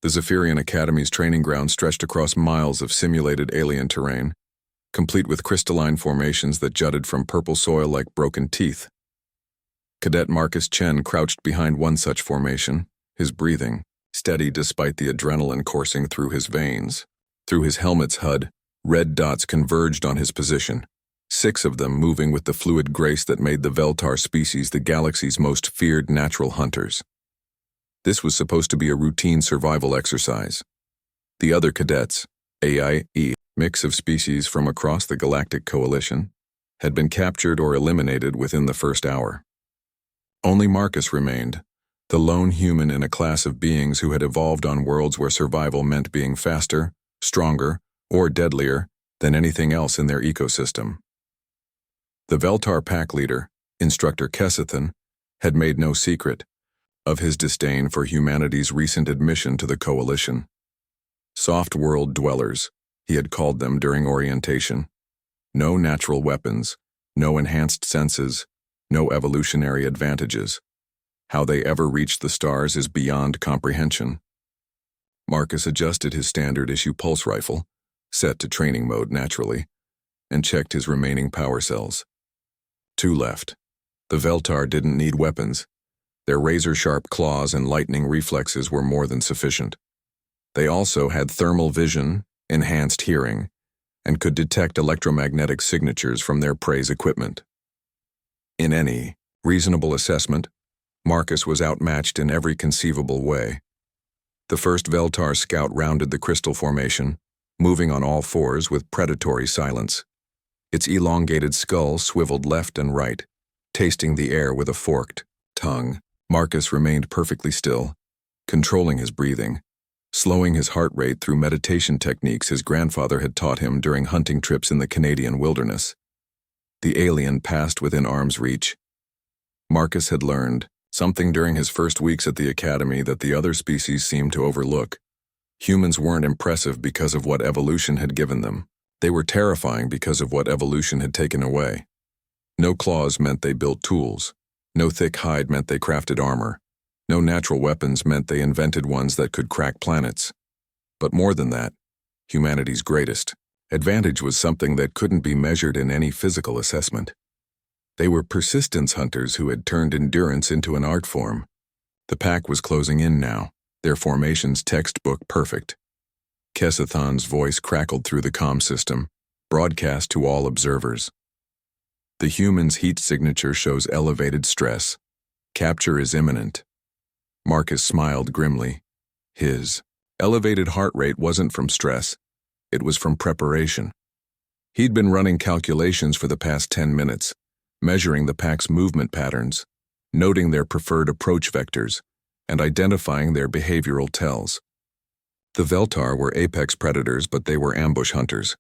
The Zephyrian Academy's training ground stretched across miles of simulated alien terrain, complete with crystalline formations that jutted from purple soil like broken teeth. Cadet Marcus Chen crouched behind one such formation, his breathing steady despite the adrenaline coursing through his veins. Through his helmet's HUD, red dots converged on his position, 6 of them moving with the fluid grace that made the Veltar species the galaxy's most feared natural hunters. This was supposed to be a routine survival exercise. The other cadets, AIE, mix of species from across the Galactic Coalition, had been captured or eliminated within the first hour. Only Marcus remained, the lone human in a class of beings who had evolved on worlds where survival meant being faster, stronger, or deadlier than anything else in their ecosystem. The Veltar pack leader, Instructor Kessethan, had made no secret of his disdain for humanity's recent admission to the Coalition. Soft world dwellers, he had called them during orientation. No natural weapons, no enhanced senses, no evolutionary advantages. How they ever reached the stars is beyond comprehension. Marcus adjusted his standard issue pulse rifle, set to training mode naturally, and checked his remaining power cells. 2 left. The Veltar didn't need weapons. Their razor-sharp claws and lightning reflexes were more than sufficient. They also had thermal vision, enhanced hearing, and could detect electromagnetic signatures from their prey's equipment. In any reasonable assessment, Marcus was outmatched in every conceivable way. The first Veltar scout rounded the crystal formation, moving on all fours with predatory silence. Its elongated skull swiveled left and right, tasting the air with a forked tongue. Marcus remained perfectly still, controlling his breathing, slowing his heart rate through meditation techniques his grandfather had taught him during hunting trips in the Canadian wilderness. The alien passed within arm's reach. Marcus had learned something during his first weeks at the academy that the other species seemed to overlook. Humans weren't impressive because of what evolution had given them. They were terrifying because of what evolution had taken away. No claws meant they built tools. No thick hide meant they crafted armor. No natural weapons meant they invented ones that could crack planets. But more than that, humanity's greatest advantage was something that couldn't be measured in any physical assessment. They were persistence hunters who had turned endurance into an art form. The pack was closing in now, their formations textbook perfect. Kessethan's voice crackled through the comm system, broadcast to all observers. The human's heat signature shows elevated stress. Capture is imminent. Marcus smiled grimly. His elevated heart rate wasn't from stress. It was from preparation. He'd been running calculations for the past 10 minutes, measuring the pack's movement patterns, noting their preferred approach vectors, and identifying their behavioral tells. The Veltar were apex predators, but they were ambush hunters.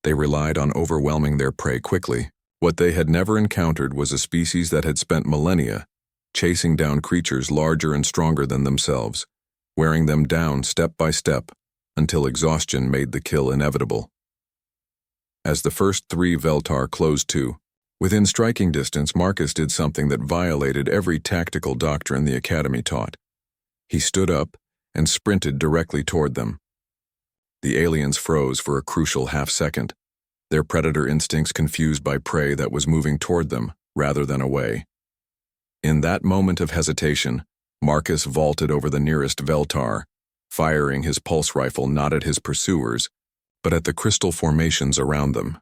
They relied on overwhelming their prey quickly. What they had never encountered was a species that had spent millennia chasing down creatures larger and stronger than themselves, wearing them down step by step until exhaustion made the kill inevitable. As the first 3 Veltar closed to, within striking distance, Marcus did something that violated every tactical doctrine the Academy taught. He stood up and sprinted directly toward them. The aliens froze for a crucial half-second, their predator instincts confused by prey that was moving toward them rather than away. In that moment of hesitation, Marcus vaulted over the nearest Veltar, firing his pulse rifle not at his pursuers, but at the crystal formations around them.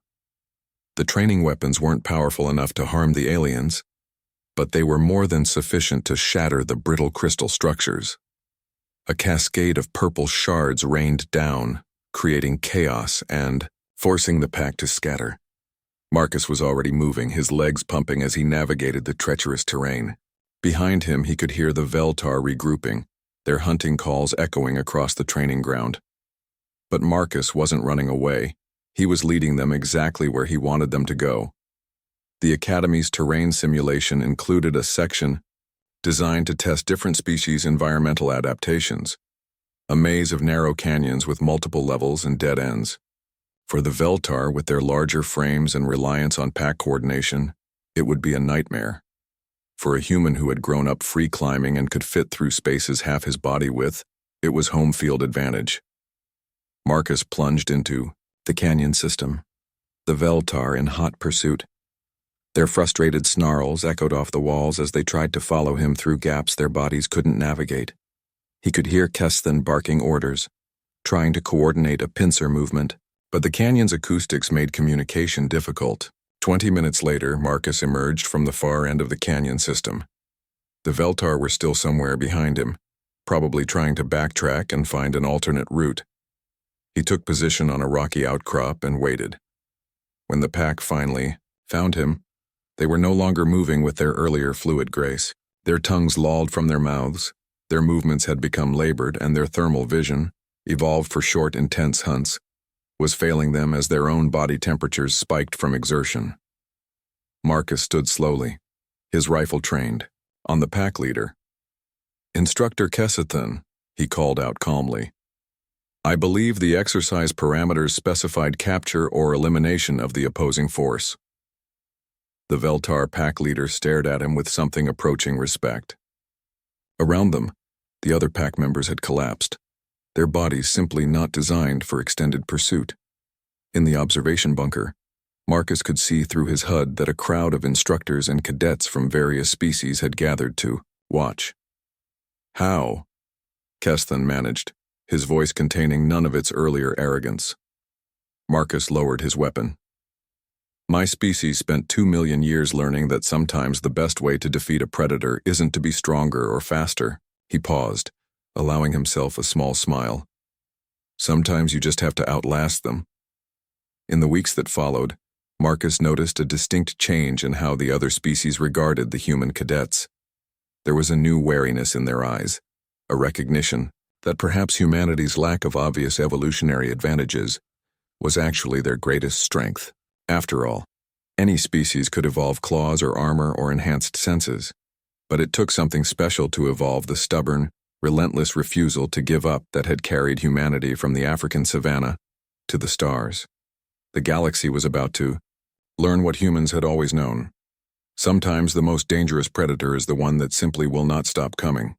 The training weapons weren't powerful enough to harm the aliens, but they were more than sufficient to shatter the brittle crystal structures. A cascade of purple shards rained down, creating chaos and forcing the pack to scatter. Marcus was already moving, his legs pumping as he navigated the treacherous terrain. Behind him, he could hear the Veltar regrouping, their hunting calls echoing across the training ground. But Marcus wasn't running away. He was leading them exactly where he wanted them to go. The Academy's terrain simulation included a section designed to test different species' environmental adaptations, a maze of narrow canyons with multiple levels and dead ends. For the Veltar, with their larger frames and reliance on pack coordination, it would be a nightmare. For a human who had grown up free climbing and could fit through spaces half his body width, It was home field advantage. Marcus plunged into the canyon system, the Veltar in hot pursuit. Their frustrated snarls echoed off the walls as they tried to follow him through gaps their bodies couldn't navigate. He could hear Keston barking orders, trying to coordinate a pincer movement, but the canyon's acoustics made communication difficult. 20 minutes later, Marcus emerged from the far end of the canyon system. The Veltar were still somewhere behind him, probably trying to backtrack and find an alternate route. He took position on a rocky outcrop and waited. When the pack finally found him, they were no longer moving with their earlier fluid grace. Their tongues lolled from their mouths, their movements had become labored, and their thermal vision, evolved for short, intense hunts, was failing them as their own body temperatures spiked from exertion. Marcus stood slowly, his rifle trained, on the pack leader. "Instructor Keston," he called out calmly. "I believe the exercise parameters specified capture or elimination of the opposing force." The Veltar pack leader stared at him with something approaching respect. Around them, the other pack members had collapsed, their bodies simply not designed for extended pursuit. In the observation bunker, Marcus could see through his HUD that a crowd of instructors and cadets from various species had gathered to watch. "How?" Keston managed, his voice containing none of its earlier arrogance. Marcus lowered his weapon. "My species spent 2 million years learning that sometimes the best way to defeat a predator isn't to be stronger or faster." He paused, allowing himself a small smile. "Sometimes you just have to outlast them." In the weeks that followed, Marcus noticed a distinct change in how the other species regarded the human cadets. There was a new wariness in their eyes, a recognition that perhaps humanity's lack of obvious evolutionary advantages was actually their greatest strength. After all, any species could evolve claws or armor or enhanced senses, but it took something special to evolve the stubborn, relentless refusal to give up that had carried humanity from the African savanna to the stars. The galaxy was about to learn what humans had always known. Sometimes the most dangerous predator is the one that simply will not stop coming.